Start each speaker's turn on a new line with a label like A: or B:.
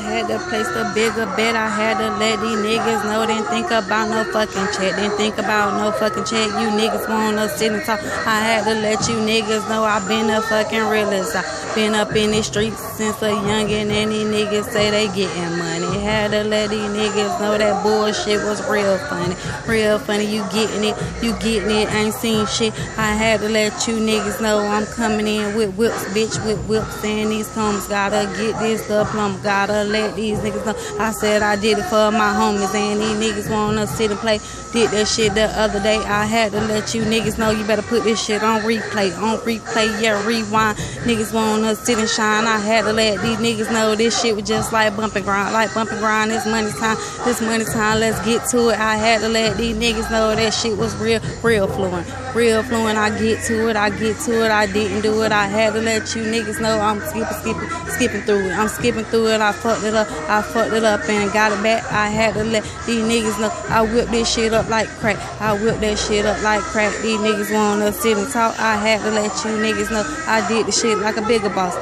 A: had to place a bigger bet. I had to let these niggas know. Didn't think about no fucking check. Didn't think about no fucking check. You niggas wanna sit and talk. I had to let you niggas know I been a fucking realist. I been up in the streets since a youngin', and these niggas say they getting money. Had to let these niggas know that bullshit was real funny. Real funny, you getting it, ain't seen shit. I had to let you niggas know I'm coming in with whips, bitch, with whips, and these combs. Gotta get this the plum, gotta let these niggas know. I said I did it for my homies, and these niggas wanna sit and play. Did that shit the other day. I had to let you niggas know you better put this shit on replay, yeah, rewind. Niggas wanna sit and shine. I had to let these niggas know this shit was just like bump and grind, This money time, let's get to it. I had to let these niggas know that shit was real fluent. I get to it, I didn't do it. I had to let you niggas know I'm skipping through it. I'm skipping through it. I fucked it up and got it back. I had to let these niggas know I whipped this shit up like crack. These niggas wanna sit and talk. I had to let you niggas know I did the shit like a bigger boss.